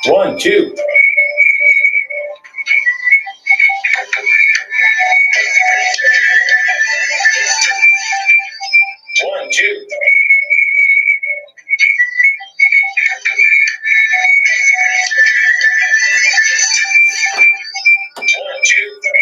1, 2. 1, 2. 1, 2.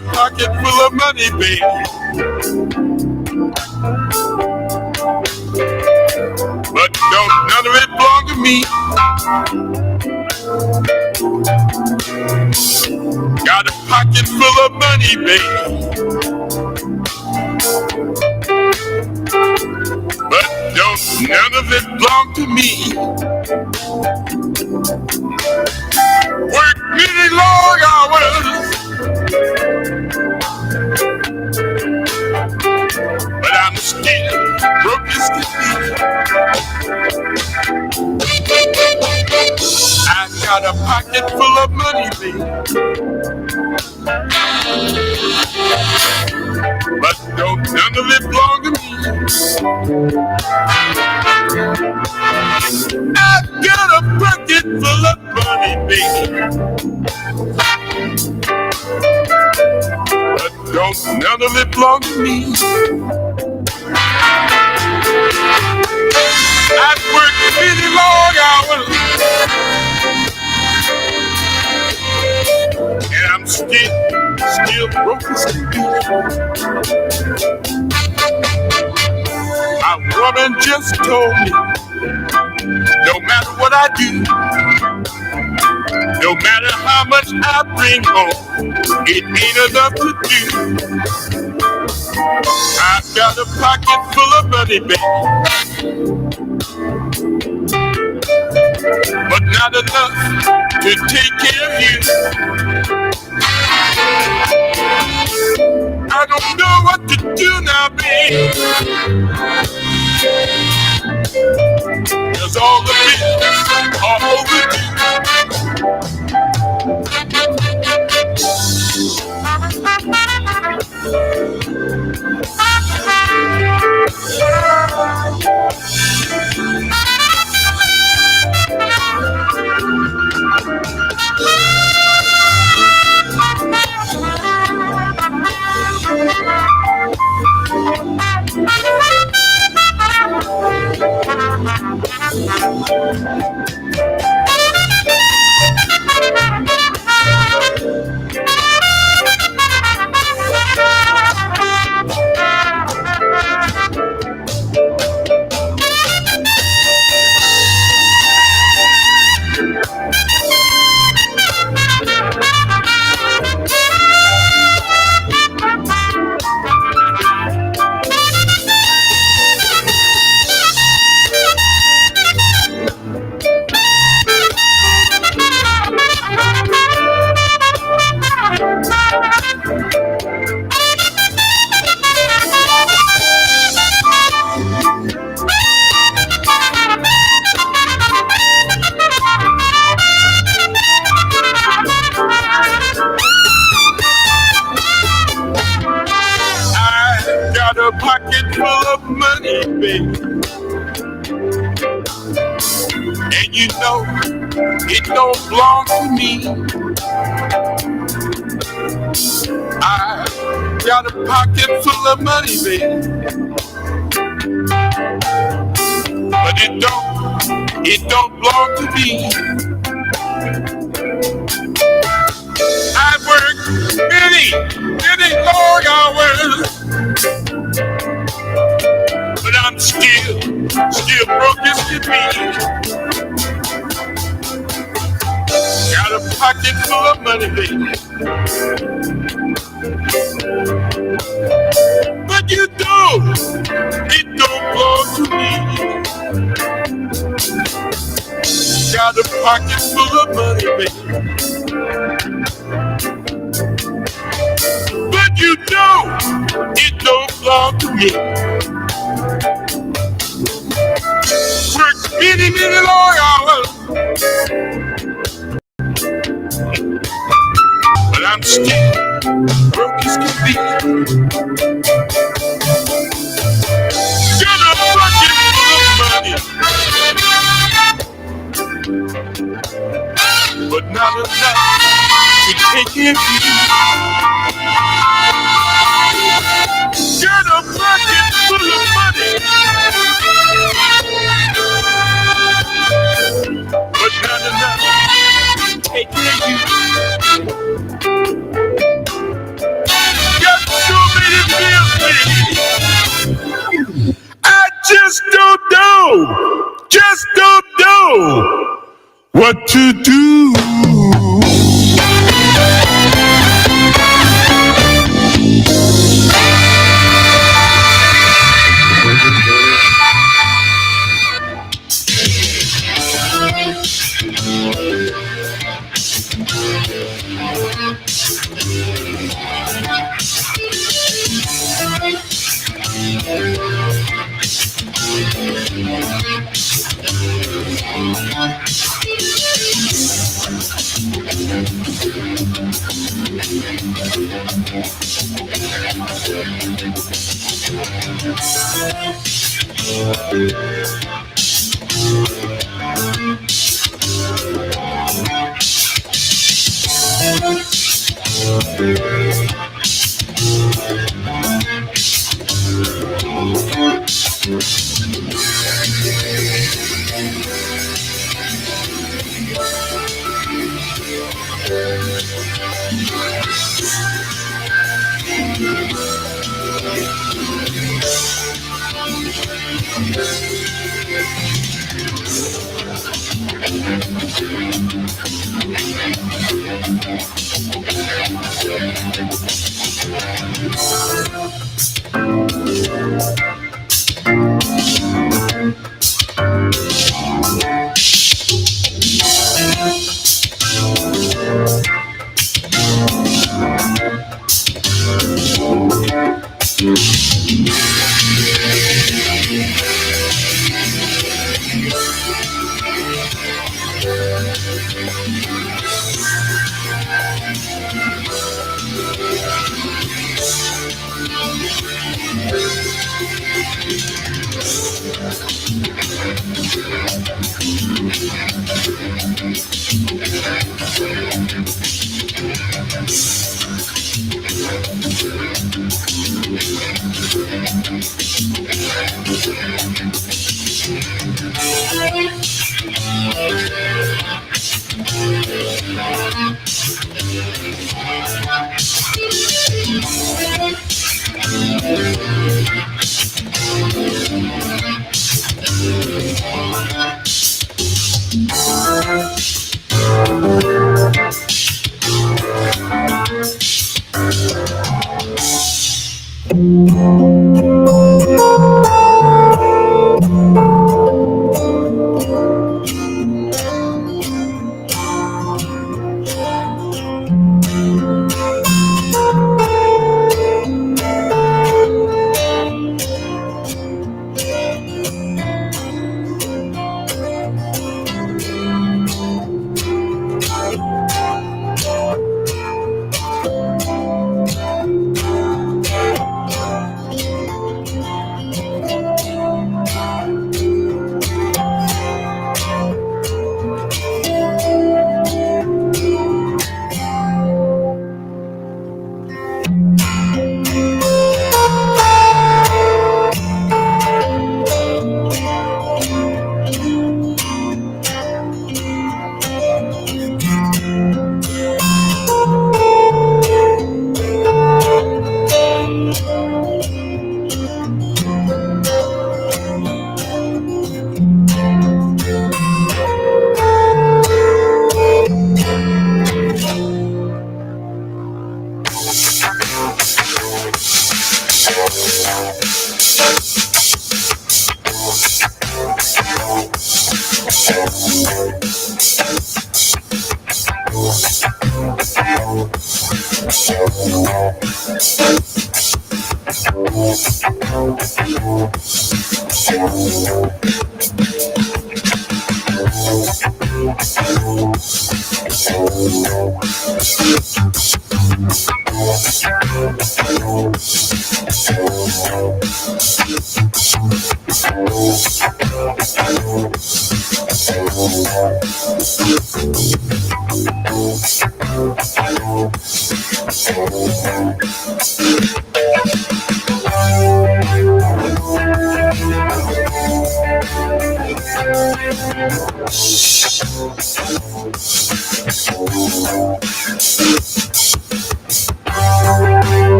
a pocket full of money, baby. But don't none of it belong to me. Got a pocket full of money, baby. But don't none of it belong to me. Work many long hours, but I'm still broke as can be. I got a pocket full of money, baby. But don't none of it belong to me. I've got a pocket full of money, baby. But don't none of it belong to me. I've worked many long hours, and I'm still broke as can be. My woman just told me, no matter what I do, no matter how much I bring home, it ain't enough to do. I've got a pocket full of money, baby, but not enough to take care of you. I don't know what to do now, babe, 'cause all the bills are overdue. Pocket full of money, baby, and you know it don't belong to me. I got a pocket full of money, baby, but it don't belong to me. I work many long hours, but I'm still broke as can be. Got a pocket full of money, baby, but it don't belong to me. Got a pocket full of money, baby, but it don't belong to me. Worked many long hours, but I'm still broke as can be. Got a bucket full of money, but not enough to take care of you. Got a bucket full of money, but not enough to take care of you. what to do.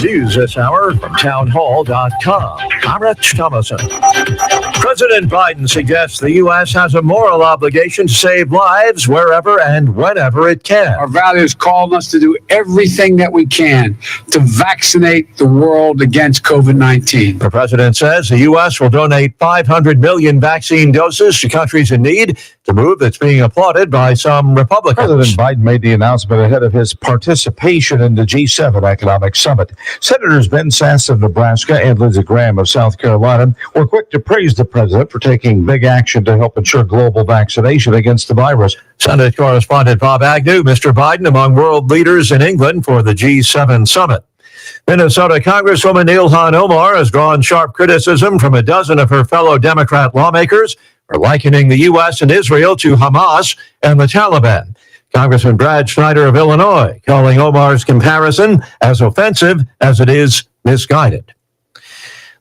News this hour from townhall.com. I'm Rich Thomason. President Biden suggests the U.S. has a moral obligation to save lives wherever and whenever it can. Our values call us to do everything that we can to vaccinate the world against COVID-19. The president says the U.S. will donate 500 million vaccine doses to countries in need, the move that's being applauded by some Republicans. President Biden made the announcement ahead of his participation in the G7 Economic Summit. Senators Ben Sasse of Nebraska and Lindsey Graham of South Carolina were quick to praise the president for taking big action to help ensure global vaccination against the virus. Senate correspondent Bob Agnew, Mr. Biden among world leaders in England for the G7 summit. Minnesota Congresswoman Ilhan Omar has drawn sharp criticism from a dozen of her fellow Democrat lawmakers for likening the U.S. and Israel to Hamas and the Taliban. Congressman Brad Schneider of Illinois calling Omar's comparison as offensive as it is misguided.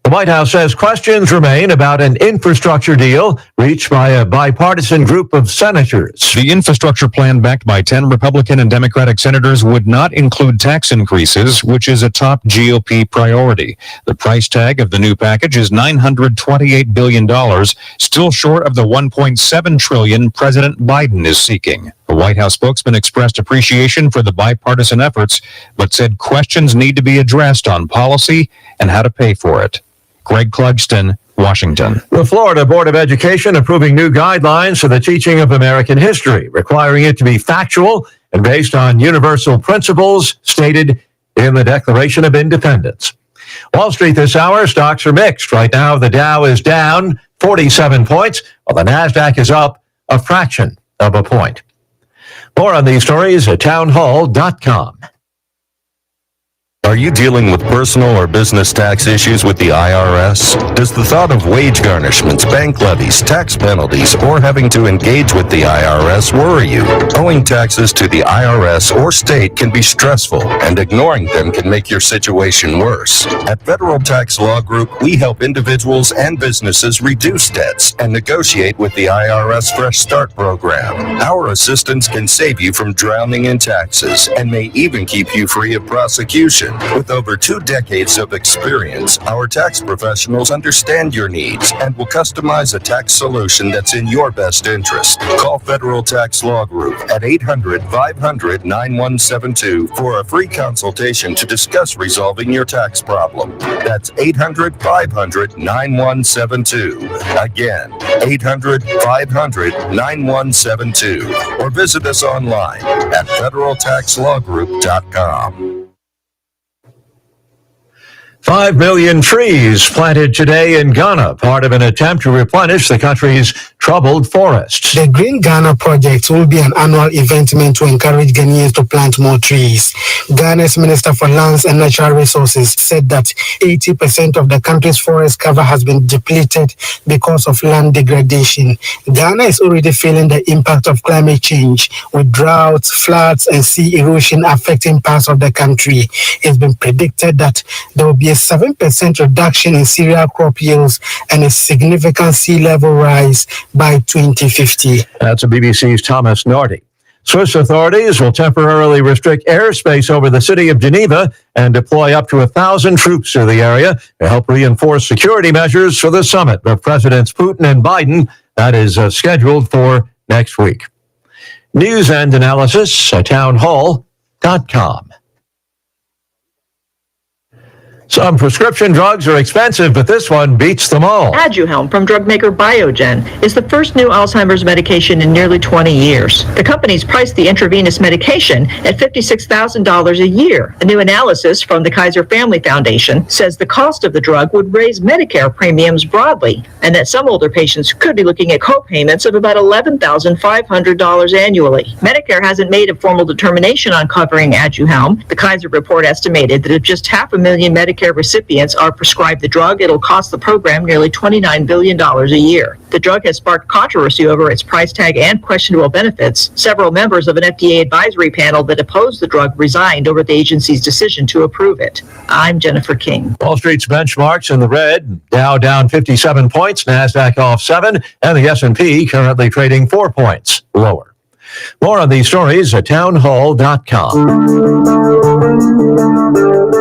The White House says questions remain about an infrastructure deal reached by a bipartisan group of senators. The infrastructure plan backed by 10 Republican and Democratic senators would not include tax increases, which is a top GOP priority. The price tag of the new package is $928 billion, still short of the $1.7 trillion President Biden is seeking. The White House spokesman expressed appreciation for the bipartisan efforts, but said questions need to be addressed on policy and how to pay for it. Greg Clugston, Washington. The Florida Board of Education approving new guidelines for the teaching of American history, requiring it to be factual and based on universal principles stated in the Declaration of Independence. Wall Street this hour, stocks are mixed. Right now, the Dow is down 47 points, while the NASDAQ is up a fraction of a point. More on these stories at townhall.com. Are you dealing with personal or business tax issues with the IRS? Does the thought of wage garnishments, bank levies, tax penalties, or having to engage with the IRS worry you? Owing taxes to the IRS or state can be stressful, and ignoring them can make your situation worse. At Federal Tax Law Group, we help individuals and businesses reduce debts and negotiate with the IRS Fresh Start program. Our assistance can save you from drowning in taxes and may even keep you free of prosecution. With over 2 decades of experience, our tax professionals understand your needs and will customize a tax solution that's in your best interest. Call Federal Tax Law Group at 800-500-9172 for a free consultation to discuss resolving your tax problem. That's 800-500-9172. Again, 800-500-9172. Or visit us online at federaltaxlawgroup.com. 5 million trees planted today in Ghana, part of an attempt to replenish the country's troubled forests. The Green Ghana project will be an annual event meant to encourage Ghanaians to plant more trees. Ghana's Minister for Lands and Natural Resources said that 80% of the country's forest cover has been depleted because of land degradation. Ghana is already feeling the impact of climate change, with droughts, floods, and sea erosion affecting parts of the country. It's been predicted that there will be a 7% reduction in cereal crop yields and a significant sea level rise by 2050. That's a BBC's Thomas Nardi. Swiss authorities will temporarily restrict airspace over the city of Geneva and deploy up to 1,000 troops to the area to help reinforce security measures for the summit of Presidents Putin and Biden that is scheduled for next week. News and analysis at townhall.com. Some prescription drugs are expensive, but this one beats them all. Aduhelm from drug maker Biogen is the first new Alzheimer's medication in nearly 20 years. The company's priced the intravenous medication at $56,000 a year. A new analysis from the Kaiser Family Foundation says the cost of the drug would raise Medicare premiums broadly, and that some older patients could be looking at co-payments of about $11,500 annually. Medicare hasn't made a formal determination on covering Aduhelm. The Kaiser report estimated that if just 500,000 Medicare recipients are prescribed the drug, it'll cost the program nearly $29 billion a year. The drug has sparked controversy over its price tag and questionable benefits. Several members of an FDA advisory panel that opposed the drug resigned over the agency's decision to approve it. I'm Jennifer King. Wall Street's benchmarks in the red. Dow down 57 points, NASDAQ off 7, and the S&P currently trading 4 points lower. More on these stories at townhall.com.